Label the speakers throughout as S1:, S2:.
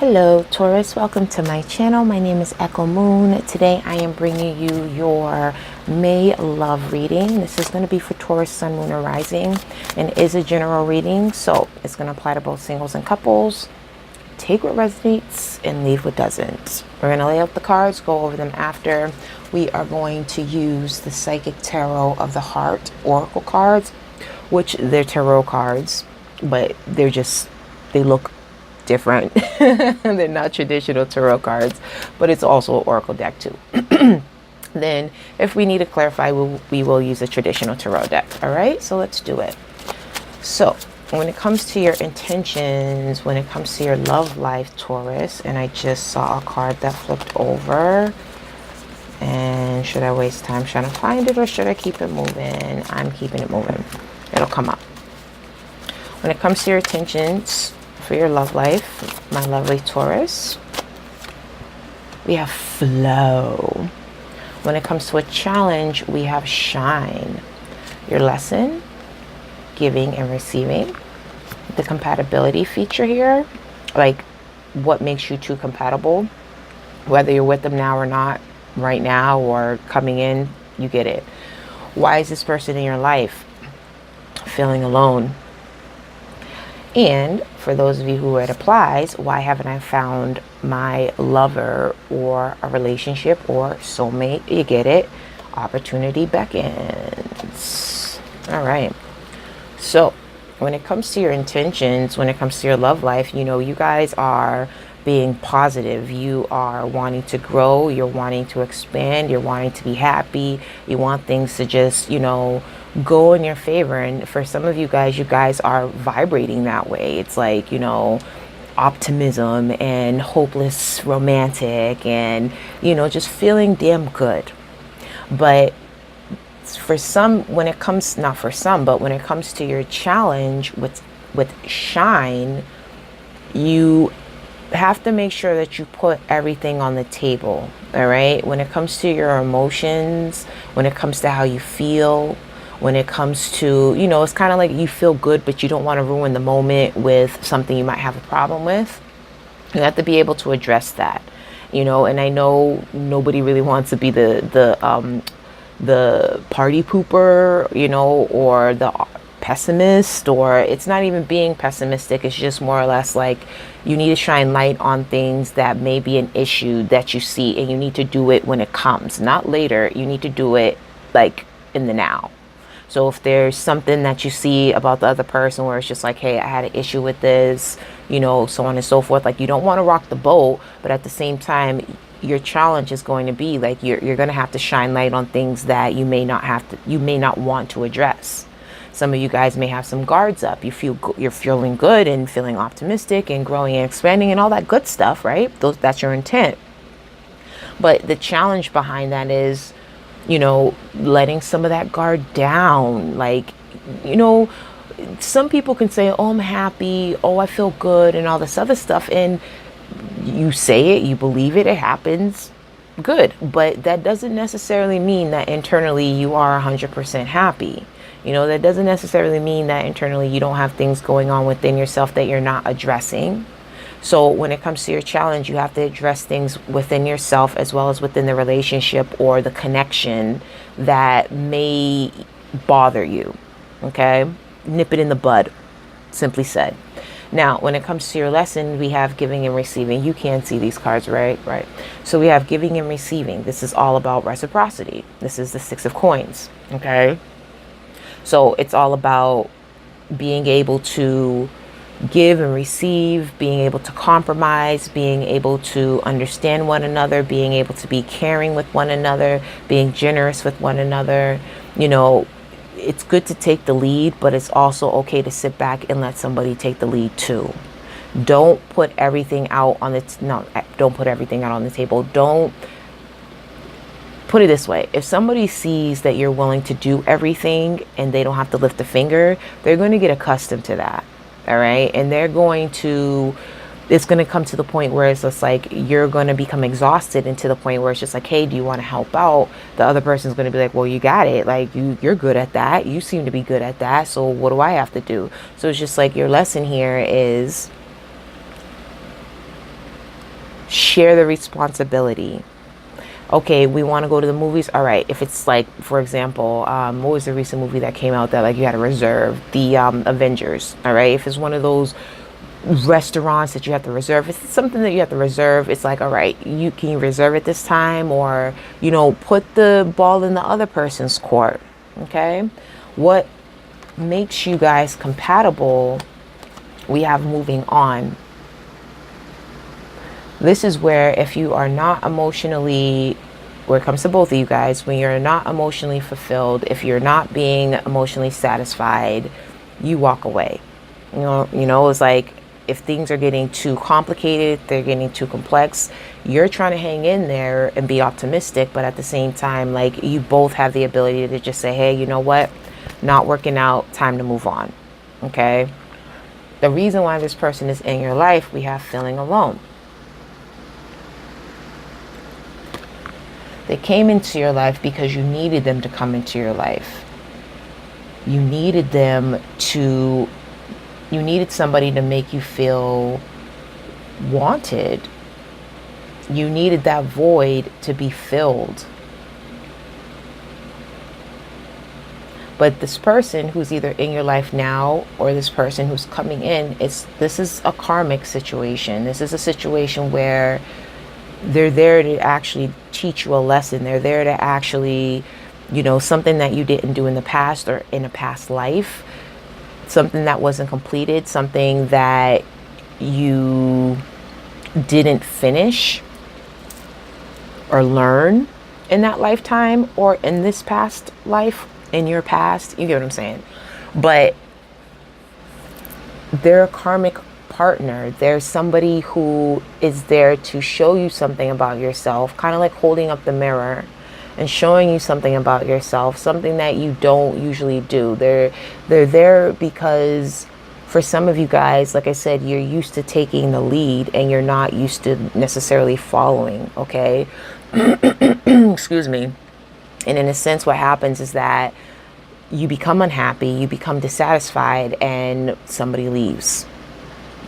S1: Hello Taurus, welcome to my channel. My name is Echo Moon. Today I am bringing you your May love reading. This is going to be for Taurus, Sun, Moon, or Rising, and is a general reading, so it's going to apply to both singles and couples. Take what resonates and leave what doesn't. We're going to lay out the cards, go over them after. We are going to use the Psychic Tarot of the Heart Oracle cards, which they're tarot cards, but they look different. They're not traditional tarot cards, but it's also an oracle deck too. Then if we need to clarify, we will use a traditional tarot deck. All right, so let's do it. So when it comes to your intentions, when it comes to your love life, Taurus, and I just saw a card that flipped over, and should I waste time trying to find it, or should I keep it moving? I'm keeping it moving. It'll come up. When it comes to your intentions for your love life, my lovely Taurus, we have flow. When it comes to a challenge, we have shine. Your lesson, giving and receiving. The compatibility feature here, like what makes you two compatible, whether you're with them now or not, right now or coming in, you get it. Why is this person in your life? Feeling alone. And for those of you who it applies, why haven't I found my lover or a relationship or soulmate? You get it. Opportunity beckons. All right. So when it comes to your intentions, when it comes to your love life, you know, you guys are being positive. You are wanting to grow. You're wanting to expand. You're wanting to be happy. You want things to just, you know, go in your favor. And for some of you guys are vibrating that way. It's like, you know, optimism and hopeless romantic and, you know, just feeling damn good. But for some, when it comes, not for some, but when it comes to your challenge with shine, you have to make sure that you put everything on the table. All right. When it comes to your emotions, when it comes to how you feel, when it comes to, you know, it's kind of like you feel good, but you don't want to ruin the moment with something you might have a problem with. You have to be able to address that, you know. And I know nobody really wants to be the party pooper, you know, or the pessimist, or it's not even being pessimistic. It's just more or less like you need to shine light on things that may be an issue that you see, and you need to do it when it comes, not later. You need to do it like in the now. So if there's something that you see about the other person where it's just like, hey, I had an issue with this, you know, so on and so forth, like you don't want to rock the boat, but at the same time, your challenge is going to be like you're going to have to shine light on things that you may not want to address. Some of you guys may have some guards up. You're feeling good and feeling optimistic and growing and expanding and all that good stuff, right? That's your intent. But the challenge behind that is, you know, letting some of that guard down. Like, you know, some people can say, oh, I'm happy, oh, I feel good, and all this other stuff. And you say it, you believe it, it happens, good. But that doesn't necessarily mean that internally you are 100% happy. You know, that doesn't necessarily mean that internally you don't have things going on within yourself that you're not addressing. So when it comes to your challenge, you have to address things within yourself as well as within the relationship or the connection that may bother you. Okay? Nip it in the bud, simply said. Now, when it comes to your lesson, we have giving and receiving. You can see these cards, right? Right. So we have giving and receiving. This is all about reciprocity. This is the Six of Coins. Okay? So it's all about being able to give and receive, being able to compromise, being able to understand one another, being able to be caring with one another, being generous with one another. You know, it's good to take the lead, but it's also okay to sit back and let somebody take the lead too. Don't put everything out on don't put everything out on the table. Don't put it this way. If somebody sees that you're willing to do everything and they don't have to lift a finger, they're going to get accustomed to that. All right. And it's going to come to the point where it's just like you're going to become exhausted, and to the point where it's just like, hey, do you want to help out? The other person's going to be like, well, you got it. Like you're good at that. You seem to be good at that. So what do I have to do? So it's just like your lesson here is Share the responsibility. Okay, we want to go to the movies. All right. If it's like, for example, what was the recent movie that came out that like you had to reserve? The Avengers. All right. If it's one of those restaurants that you have to reserve, if it's something that you have to reserve, it's like, all right, you can you reserve it this time, or put the ball in the other person's court. Okay. What makes you guys compatible? We have moving on. This is where if you are not emotionally, where it comes to both of you guys, when you're not emotionally fulfilled, if you're not being emotionally satisfied, you walk away. It's like if things are getting too complicated, they're getting too complex, you're trying to hang in there and be optimistic, but at the same time, like, you both have the ability to just say, hey, you know what? Not working out, time to move on. Okay? The reason why this person is in your life, we have feeling alone. They came into your life because you needed them to come into your life. You needed somebody to make you feel wanted. You needed that void to be filled. But this person who's either in your life now or this person who's coming in, this is a karmic situation. This is a situation where they're there to actually teach you a lesson. They're there to actually, something that you didn't do in the past or in a past life, something that wasn't completed, something that you didn't finish or learn in that lifetime or in this past life, in your past. You get what I'm saying? But they're a karmic partner. There's somebody who is there to show you something about yourself, kind of like holding up the mirror and showing you something about yourself, something that you don't usually do. They're there because for some of you guys, like I said, you're used to taking the lead and you're not used to necessarily following. Okay. Excuse me. And in a sense, what happens is that you become unhappy, you become dissatisfied, and somebody leaves.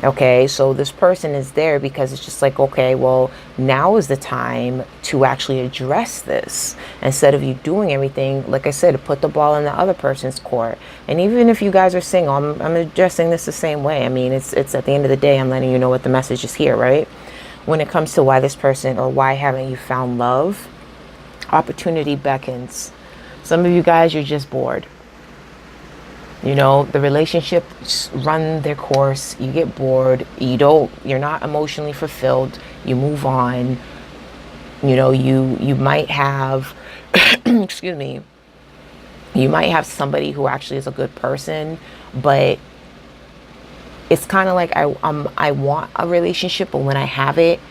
S1: Okay, so this person is there because it's just like, okay, well, now is the time to actually address this. Instead of you doing everything, like I said, to put the ball in the other person's court. And even if you guys are single, I'm addressing this the same way. I mean, it's at the end of the day, I'm letting you know what the message is here, right? When it comes to why this person, or why haven't you found love, opportunity beckons. Some of you guys, you're just bored. The relationships run their course. You get bored. You're not emotionally fulfilled. You move on. You might have, excuse me, you might have somebody who actually is a good person, but it's kind of like I want a relationship, but when I have it,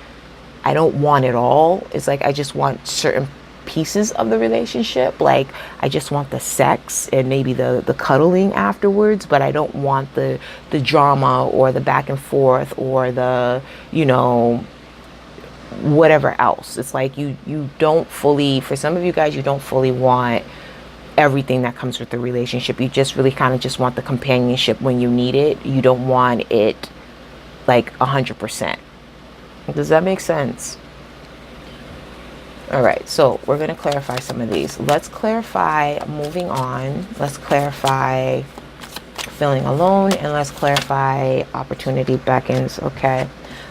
S1: I don't want it all. It's like I just want certain pieces of the relationship. Like I just want the sex and maybe the cuddling afterwards, but I don't want the drama or the back and forth or the whatever else. It's like you don't fully, for some of you guys, you don't fully want everything that comes with the relationship. You just really kind of just want the companionship when you need it. You don't want it like 100%. Does that make sense? All right, so we're going to clarify some of these. Let's clarify moving on. Let's clarify feeling alone, and let's clarify opportunity beckons. Okay,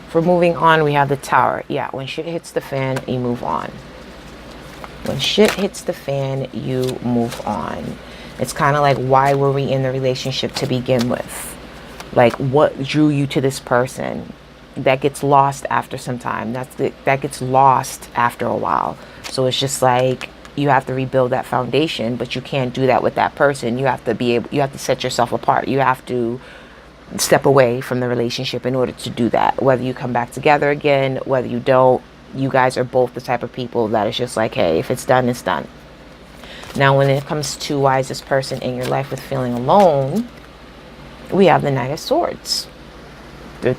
S1: for moving on, we have the Tower. Yeah, when shit hits the fan, you move on. When shit hits the fan, you move on. It's kind of like, why were we in the relationship to begin with? Like, what drew you to this person? That gets lost after some time. That gets lost after a while. So it's just like you have to rebuild that foundation, but you can't do that with that person. You have to set yourself apart. You have to step away from the relationship in order to do that. Whether you come back together again, whether you don't, you guys are both the type of people that is just like, hey, if it's done, it's done. Now, when it comes to why is this person in your life with feeling alone, we have the Knight of Swords. Yeah,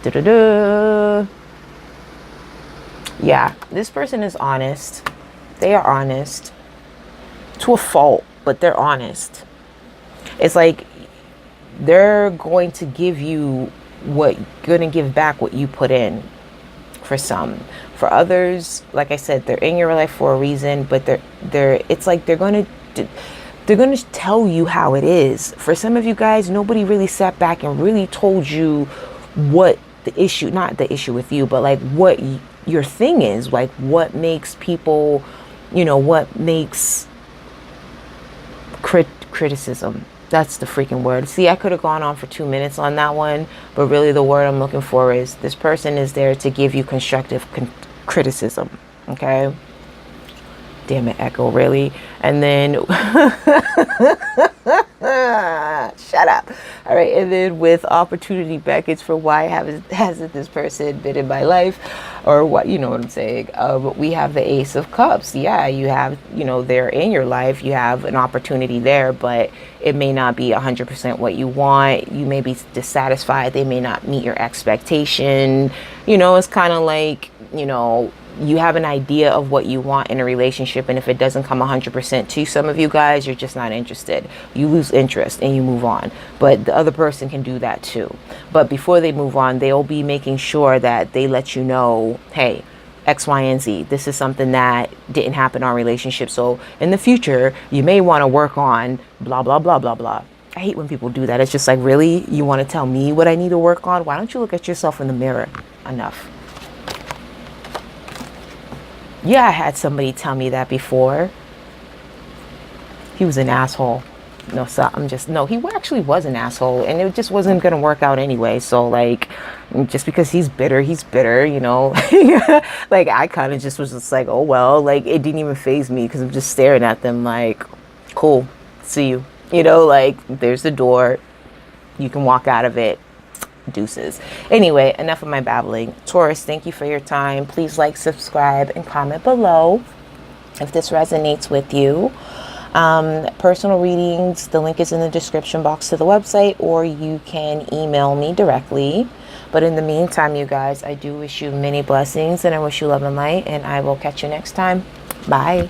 S1: this person is honest. They are honest to a fault, but they're honest. It's like they're going to give you going to give back what you put in. for some. For others, like I said, they're in your life for a reason, but it's like they're going to tell you how it is. For some of you guys, nobody really sat back and really told you what the issue, not the issue with you, but like what your thing is, like what makes people, what makes criticism. That's the freaking word. See, I could have gone on for 2 minutes on that one, but really the word I'm looking for is this person is there to give you constructive criticism. Okay. Damn it, Echo, really? And then shut up. All right, and then with opportunity package for why hasn't this person been in my life, or what, you know what I'm saying? We have the Ace of Cups. Yeah, you have, they're in your life. You have an opportunity there, but it may not be 100% what you want. You may be dissatisfied. They may not meet your expectation. It's kind of like, you have an idea of what you want in a relationship, and if it doesn't come 100% to some of you guys, you're just not interested. You lose interest and you move on. But the other person can do that too. But before they move on, they'll be making sure that they let you know, hey, X, Y, and Z. This is something that didn't happen in our relationship. So in the future, you may want to work on blah, blah, blah, blah, blah. I hate when people do that. It's just like, really? You want to tell me what I need to work on? Why don't you look at yourself in the mirror? Enough. Yeah, I had somebody tell me that before. He was an asshole. No, so he actually was an asshole, and it just wasn't going to work out anyway. So like, just because he's bitter, like I kind of just was just like, oh, well, like it didn't even faze me because I'm just staring at them like, cool, see you, like there's the door. You can walk out of it. Deuces. Anyway, enough of my babbling. Taurus, thank you for your time. Please like, subscribe, and comment below if this resonates with you. Personal readings, the link is in the description box to the website, or you can email me directly. But in the meantime, you guys, I do wish you many blessings, and I wish you love and light, and I will catch you next time. Bye.